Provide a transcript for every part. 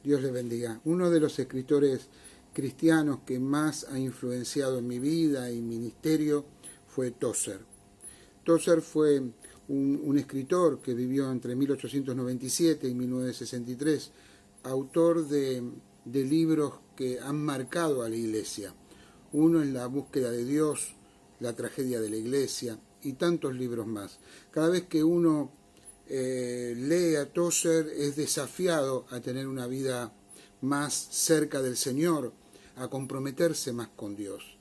Dios les bendiga. Uno de los escritores cristianos que más ha influenciado en mi vida y ministerio fue Tozer. Tozer fue un escritor que vivió entre 1897 y 1963, autor de libros que han marcado a la Iglesia. Uno es La búsqueda de Dios, La tragedia de la Iglesia y tantos libros más. Cada vez que uno lee a Tozer es desafiado a tener una vida más cerca del Señor, a comprometerse más con Dios.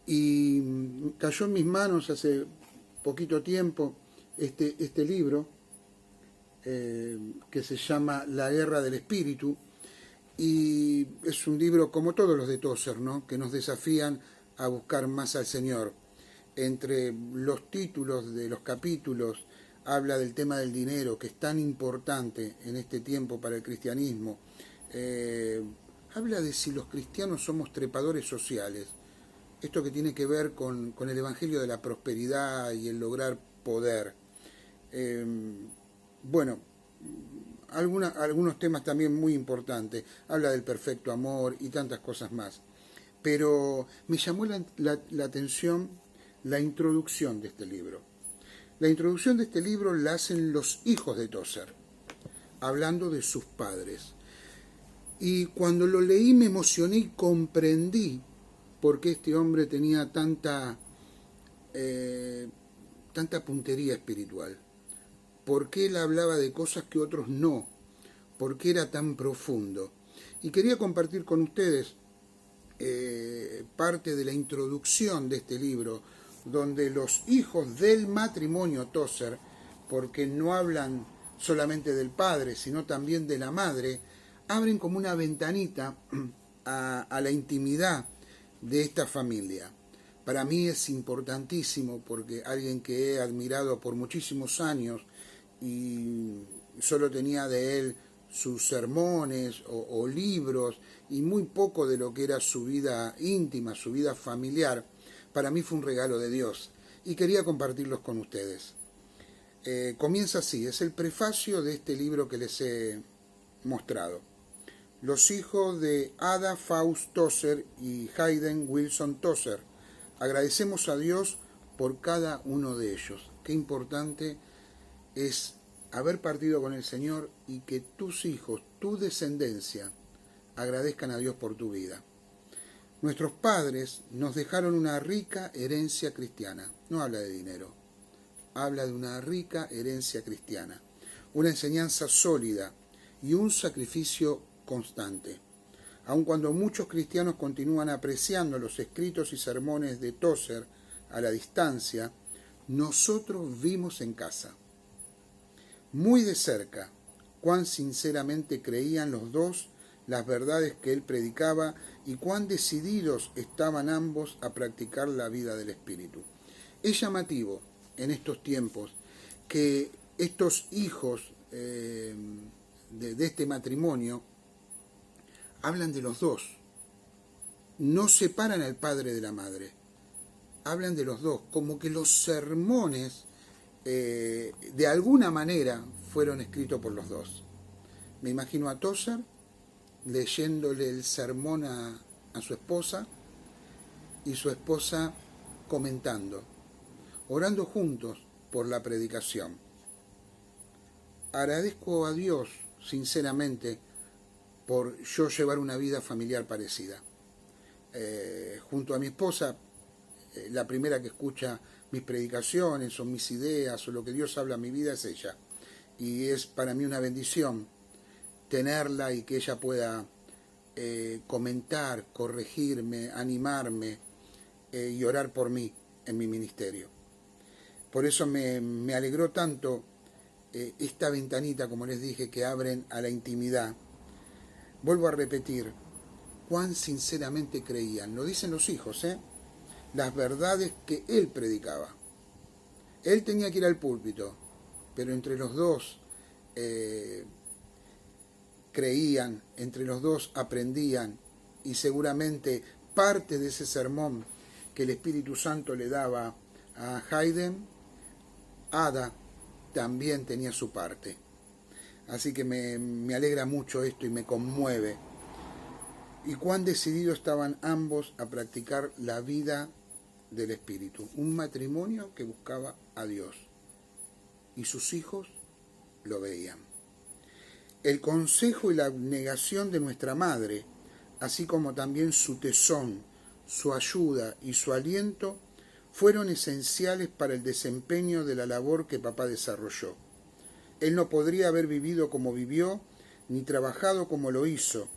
Y cayó en mis manos hace poquito tiempo este libro que se llama La guerra del espíritu, y es un libro como todos los de Tozer, ¿no?, que nos desafían a buscar más al Señor. Entre los títulos de los capítulos habla del tema del dinero, que es tan importante en este tiempo para el cristianismo. Habla de si los cristianos somos trepadores sociales. Esto que tiene que ver con el evangelio de la prosperidad y el lograr poder. Bueno, algunos temas también muy importantes. Habla del perfecto amor y tantas cosas más. Pero me llamó la atención la introducción de este libro. La introducción de este libro la hacen los hijos de Tozer, hablando de sus padres. Y cuando lo leí me emocioné y comprendí por qué este hombre tenía tanta puntería espiritual. Por qué él hablaba de cosas que otros no. Por qué era tan profundo. Y quería compartir con ustedes parte de la introducción de este libro, donde los hijos del matrimonio Tozer, porque no hablan solamente del padre, sino también de la madre, abren como una ventanita a la intimidad de esta familia. Para mí es importantísimo, porque alguien que he admirado por muchísimos años y solo tenía de él sus sermones o libros y muy poco de lo que era su vida íntima, su vida familiar, para mí fue un regalo de Dios y quería compartirlos con ustedes. Comienza así, es el prefacio de este libro que les he mostrado. Los hijos de Ada Faust Tozer y Hayden Wilson Tozer. Agradecemos a Dios por cada uno de ellos. Qué importante es haber partido con el Señor y que tus hijos, tu descendencia, agradezcan a Dios por tu vida. Nuestros padres nos dejaron una rica herencia cristiana. No habla de dinero, habla de una rica herencia cristiana, una enseñanza sólida y un sacrificio constante. Aun cuando muchos cristianos continúan apreciando los escritos y sermones de Tozer a la distancia, nosotros vimos en casa, muy de cerca, cuán sinceramente creían los dos las verdades que él predicaba y cuán decididos estaban ambos a practicar la vida del Espíritu. Es llamativo en estos tiempos que estos hijos de este matrimonio hablan de los dos, no separan al padre de la madre, hablan de los dos, como que los sermones de alguna manera fueron escritos por los dos. Me imagino a Tozer leyéndole el sermón a su esposa y su esposa comentando, orando juntos por la predicación. Agradezco a Dios sinceramente por yo llevar una vida familiar parecida. Junto a mi esposa, la primera que escucha mis predicaciones o mis ideas o lo que Dios habla a mi vida es ella. Y es para mí una bendición tenerla y que ella pueda comentar, corregirme, animarme y orar por mí en mi ministerio. Por eso me alegró tanto esta ventanita, como les dije, que abren a la intimidad. Vuelvo a repetir, cuán sinceramente creían, lo dicen los hijos, las verdades que él predicaba. Él tenía que ir al púlpito, pero entre los dos creían, entre los dos aprendían, y seguramente parte de ese sermón que el Espíritu Santo le daba a Hayden, Ada también tenía su parte. Así que me alegra mucho esto y me conmueve. Y cuán decididos estaban ambos a practicar la vida del Espíritu. Un matrimonio que buscaba a Dios. Y sus hijos lo veían. El consejo y la abnegación de nuestra madre, así como también su tesón, su ayuda y su aliento, fueron esenciales para el desempeño de la labor que papá desarrolló. Él no podría haber vivido como vivió, ni trabajado como lo hizo,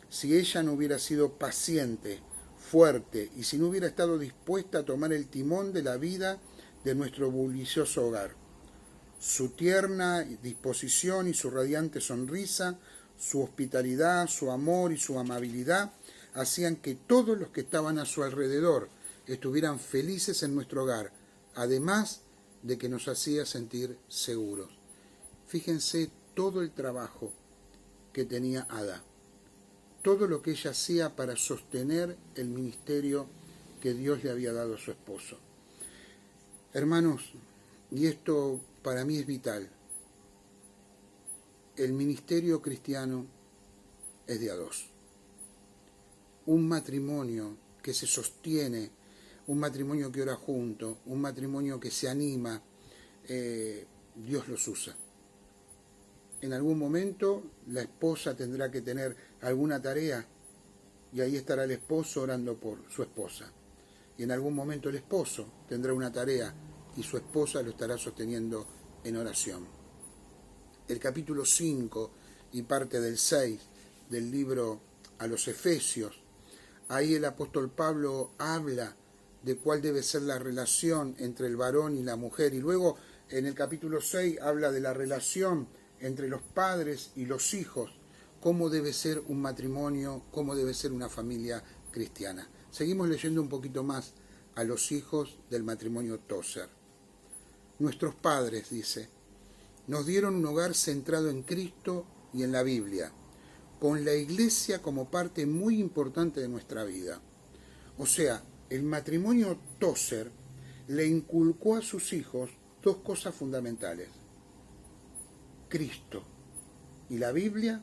si ella no hubiera sido paciente, fuerte y si no hubiera estado dispuesta a tomar el timón de la vida de nuestro bullicioso hogar. Su tierna disposición y su radiante sonrisa, su hospitalidad, su amor y su amabilidad hacían que todos los que estaban a su alrededor estuvieran felices en nuestro hogar, además de que nos hacía sentir seguros. Fíjense todo el trabajo que tenía Ada, todo lo que ella hacía para sostener el ministerio que Dios le había dado a su esposo. Hermanos, y esto para mí es vital, el ministerio cristiano es de a dos. Un matrimonio que se sostiene, un matrimonio que ora junto, un matrimonio que se anima, Dios los usa. En algún momento la esposa tendrá que tener alguna tarea y ahí estará el esposo orando por su esposa. Y en algún momento el esposo tendrá una tarea y su esposa lo estará sosteniendo en oración. El capítulo 5 y parte del 6 del libro a los Efesios, ahí el apóstol Pablo habla de cuál debe ser la relación entre el varón y la mujer. Y luego en el capítulo 6 habla de la relación entre los padres y los hijos, cómo debe ser un matrimonio, cómo debe ser una familia cristiana. Seguimos leyendo un poquito más a los hijos del matrimonio Tozer. Nuestros padres, dice, nos dieron un hogar centrado en Cristo y en la Biblia, con la iglesia como parte muy importante de nuestra vida. O sea, el matrimonio Tozer le inculcó a sus hijos dos cosas fundamentales: Cristo y la Biblia,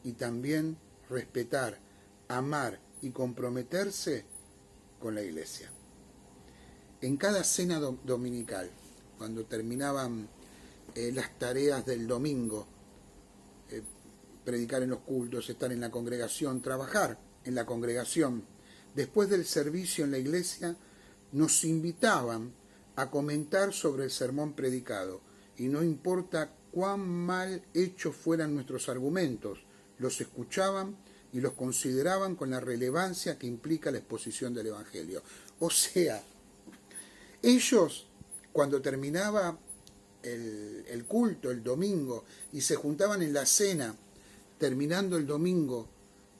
y también respetar, amar y comprometerse con la iglesia. En cada cena dominical, cuando terminaban las tareas del domingo, predicar en los cultos, estar en la congregación, trabajar en la congregación, después del servicio en la iglesia, nos invitaban a comentar sobre el sermón predicado, y no importa cuán mal hechos fueran nuestros argumentos, los escuchaban y los consideraban con la relevancia que implica la exposición del Evangelio. O sea, ellos, cuando terminaba el culto, el domingo, y se juntaban en la cena, terminando el domingo,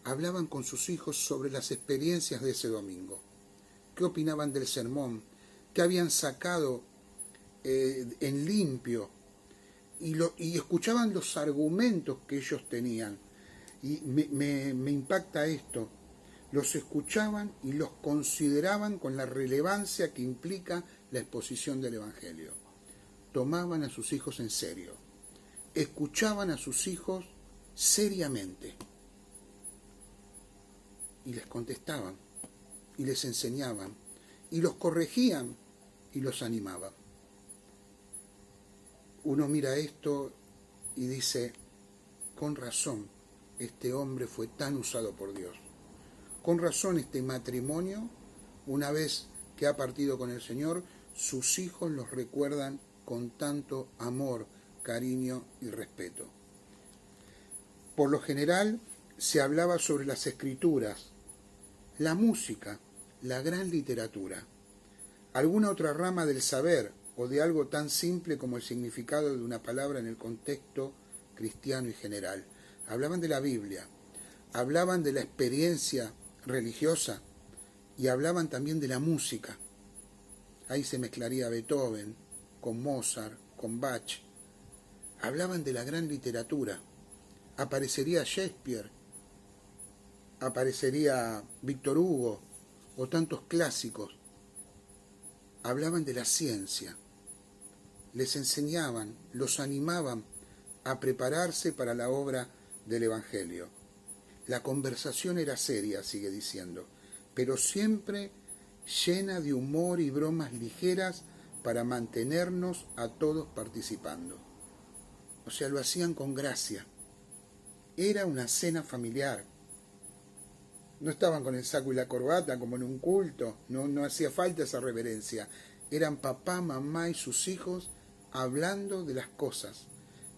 hablaban con sus hijos sobre las experiencias de ese domingo. ¿Qué opinaban del sermón? ¿Qué habían sacado en limpio? Y escuchaban los argumentos que ellos tenían. Y me impacta esto. Los escuchaban y los consideraban con la relevancia que implica la exposición del Evangelio. Tomaban a sus hijos en serio. Escuchaban a sus hijos seriamente. Y les contestaban, y les enseñaban, y los corregían, y los animaban. Uno mira esto y dice, con razón, este hombre fue tan usado por Dios. Con razón, este matrimonio, una vez que ha partido con el Señor, sus hijos los recuerdan con tanto amor, cariño y respeto. Por lo general, se hablaba sobre las escrituras, la música, la gran literatura, alguna otra rama del saber o de algo tan simple como el significado de una palabra en el contexto cristiano y general. Hablaban de la Biblia, hablaban de la experiencia religiosa y hablaban también de la música. Ahí se mezclaría Beethoven con Mozart, con Bach. Hablaban de la gran literatura. Aparecería Shakespeare, aparecería Víctor Hugo o tantos clásicos. Hablaban de la ciencia, les enseñaban, los animaban a prepararse para la obra del Evangelio. La conversación era seria, sigue diciendo, pero siempre llena de humor y bromas ligeras para mantenernos a todos participando. O sea, lo hacían con gracia. Era una cena familiar. No estaban con el saco y la corbata como en un culto, no hacía falta esa reverencia. Eran papá, mamá y sus hijos hablando de las cosas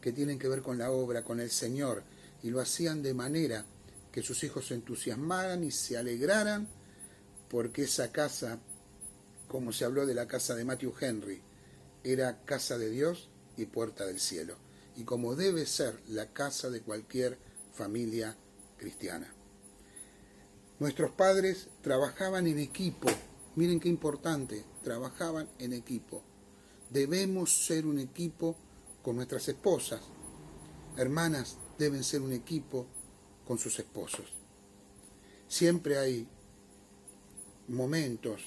que tienen que ver con la obra, con el Señor, y lo hacían de manera que sus hijos se entusiasmaran y se alegraran, porque esa casa, como se habló de la casa de Matthew Henry, era casa de Dios y puerta del cielo, y como debe ser la casa de cualquier familia cristiana. Nuestros padres trabajaban en equipo, miren qué importante, trabajaban en equipo. Debemos ser un equipo con nuestras esposas. Hermanas deben ser un equipo con sus esposos. Siempre hay momentos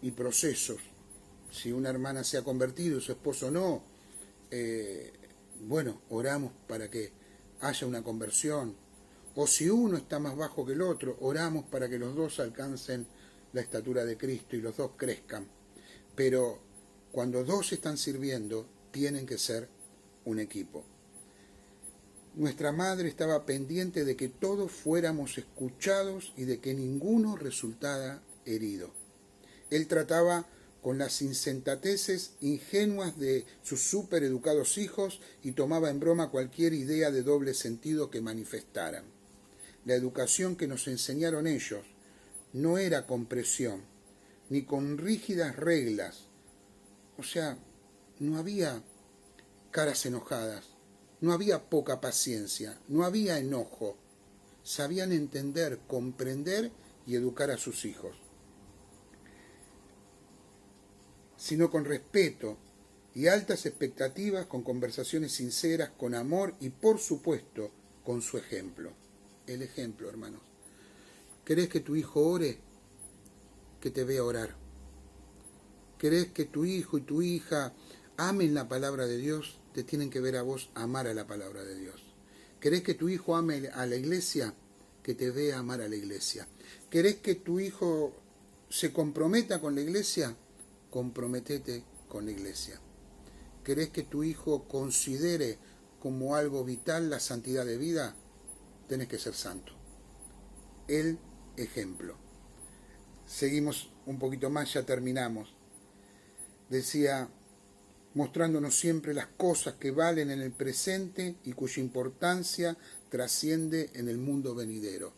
y procesos. Si una hermana se ha convertido y su esposo no, oramos para que haya una conversión. O si uno está más bajo que el otro, oramos para que los dos alcancen la estatura de Cristo y los dos crezcan. Pero cuando dos están sirviendo, tienen que ser un equipo. Nuestra madre estaba pendiente de que todos fuéramos escuchados y de que ninguno resultara herido. Él trataba con las insensatezes ingenuas de sus supereducados hijos y tomaba en broma cualquier idea de doble sentido que manifestaran. La educación que nos enseñaron ellos no era con presión, ni con rígidas reglas. O sea, no había caras enojadas, no había poca paciencia, no había enojo. Sabían entender, comprender y educar a sus hijos, sino con respeto y altas expectativas, con conversaciones sinceras, con amor y, por supuesto, con su ejemplo. El ejemplo, hermanos. ¿Querés que tu hijo ore? Que te vea orar. ¿Querés que tu hijo y tu hija amen la palabra de Dios? Te tienen que ver a vos amar a la palabra de Dios. ¿Querés que tu hijo ame a la iglesia? Que te vea amar a la iglesia. ¿Querés que tu hijo se comprometa con la iglesia? Comprométete con la iglesia. ¿Querés que tu hijo considere como algo vital la santidad de vida? Tenés que ser santo. El ejemplo. Seguimos un poquito más, ya terminamos. Decía, mostrándonos siempre las cosas que valen en el presente y cuya importancia trasciende en el mundo venidero.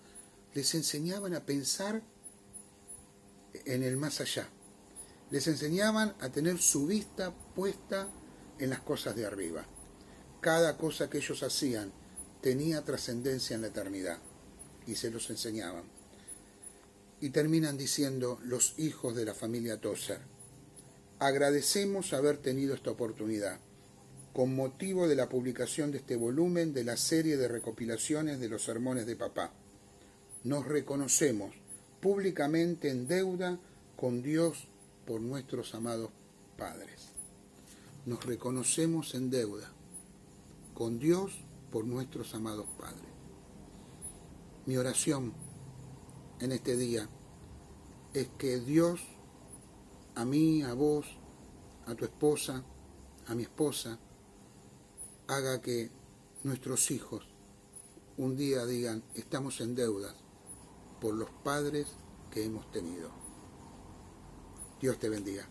Les enseñaban a pensar en el más allá. Les enseñaban a tener su vista puesta en las cosas de arriba. Cada cosa que ellos hacían tenía trascendencia en la eternidad y se los enseñaban. Y terminan diciendo los hijos de la familia Tozer: agradecemos haber tenido esta oportunidad con motivo de la publicación de este volumen de la serie de recopilaciones de los sermones de papá. Nos reconocemos públicamente en deuda con Dios por nuestros amados padres. Nos reconocemos en deuda con Dios por nuestros amados padres. Mi oración en este día es que Dios, a mí, a vos, a tu esposa, a mi esposa, haga que nuestros hijos un día digan: estamos en deuda por los padres que hemos tenido. Dios te bendiga.